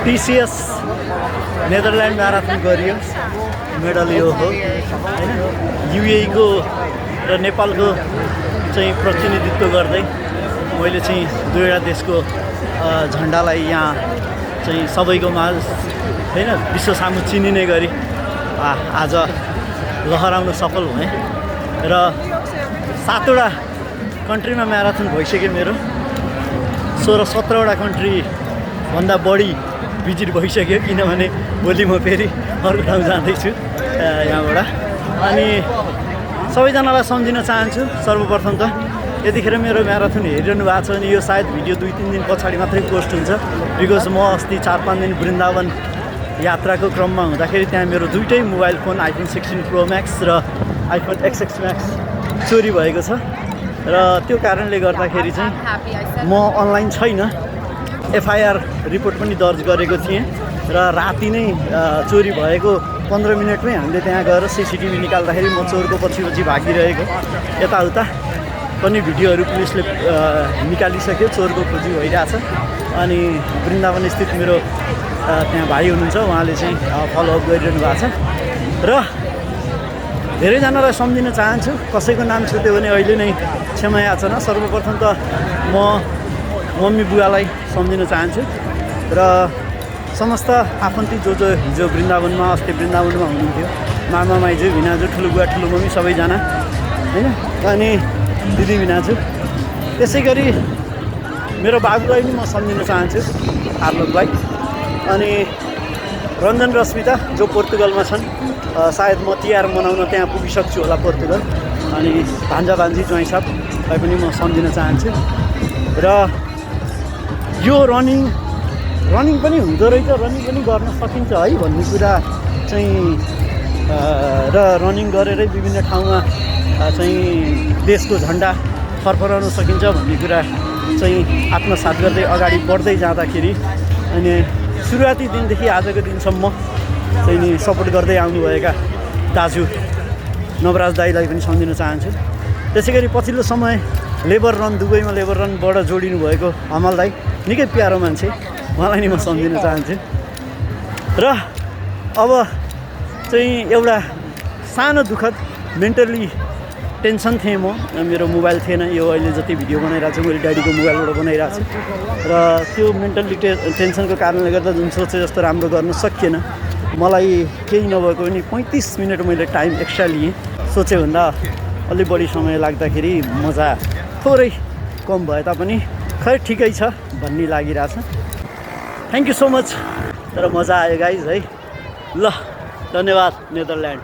TCS Netherlands marathon गरियो medal यो हो हैन UAE को र नेपालको चाहिँ प्रतिनिधित्व गर्दै मैले चाहिँ दुईवटा देशको झन्डालाई यहाँ चाहिँ सबैको माझ हैन विश्व सामु चिनिने गरी आज लहराउन सफल भएँ र 7वटा कन्ट्रीमा म्याराथन भइसक्यो मेरो 16-17वटा कन्ट्री भन्दा बढी भिजिट भइसक्यो किनभने भोलि म फेरि अर्को ठाउँ जाँदैछु यहाँबाट अनि सबैजनालाई सम्झिन चाहन्छु सर्वप्रथम त यतिखेर मेरो म्याराथन हेरिरहनु भएको छ अनि यो सायद भिडियो 2-3 दिन पछाडि मात्रै पोस्ट हुन्छ बिकज म अस्ति 4-5 दिन वृन्दावन यात्राको क्रममा हुँदाखेरि त्यहाँ मेरो दुईटै mobile phone iPhone 16 Pro Max र iPhone XX Max चोरी भएको छ र त्यो कारणले गर्दाखेरि चाहिँ म अनलाइन छैन FIR रिपोर्ट पनि दर्ज गरेको थिएँ र राति नै चोरी भएको 15 मिनटमै हामीले त्यहाँ गएर CCTV निकाल्दाखेरि म चोरको पछि भागिरहेको यताउता पनि भिडियोहरू पुलिसले निकालिसक्यो चोरको खोजी भइरहेछ अनि वृन्दावन स्थित मेरो त्यहाँ भाइ हुनुहुन्छ उहाँले चाहिँ फलोअप गरिरहनु भएको छ र धेरैजनालाई सम्झिन चाहन्छु कसैको नाम छुट्यो भने अहिले नै क्षमा याचना सर्वप्रथम त म मम्मी बुवालाई सम्झिन चाहन्छु र समस्त आफन्ती जो हिजो वृन्दावनमा अस्ति वृन्दावनमा हुनुहुन्थ्यो मामा माइजू भिनाजु ठुलो बुवा ठुलो मम्मी सबैजना हैन अनि दिदी भिनाजु त्यसै गरी मेरो बाबुलाई पनि म सम्झिन चाहन्छु आर्लोकलाई अनि रञ्जन रश्मिता जो पोर्तुगलमा छन् सायद म तिहार मनाउन त्यहाँ पुगिसक्छु होला पोर्तुगल अनि भान्जा भान्जी ज्वाइँ साहबलाई पनि म सम्झिन चाहन्छु र यो रनिङ पनि हुँदो रहेछ रनिङ पनि गर्न सकिन्छ है भन्ने कुरा चाहिँ र रनिङ गरेरै विभिन्न ठाउँमा चाहिँ देशको झन्डा फरफराउन सकिन्छ भन्ने कुरा चाहिँ आत्मसात गर्दै अगाडि बढ्दै जाँदाखेरि अनि सुरुवाती दिनदेखि आजको दिनसम्म चाहिँ नि सपोर्ट गर्दै आउनुभएका दाजु नवराज दाईलाई पनि सम्झिन चाहन्छु त्यसै गरी पछिल्लो समय लेबर रन दुबईमा लेबर रनबाट जोडिनु भएको हमाल दाई निकै प्यारो मान्छे उहाँलाई नि म सम्झिन चाहन्छु र अब चाहिँ एउटा सानो दुःखद मेन्टली टेन्सन थिएँ म मेरो मोबाइल थिएन यो अहिले जति भिडियो बनाइरहेको छु मैले ड्याडीको मोबाइलबाट बनाइरहेको छु र त्यो मेन्टली टेन्सनको कारणले गर्दा जुन सोचे जस्तो राम्रो गर्न सकिएन मलाई केही नभएको पनि 35 मिनट मैले टाइम एक्स्ट्रा लिएँ सोचेभन्दा अलि बढी समय लाग्दाखेरि मजा थोरै कम भए तापनि खै ठिकै छ भन्ने लागिरहेछ थ्याङ्क यू सो मच तर मजा आयो गाइज है ल धन्यवाद नेदरल्यान्ड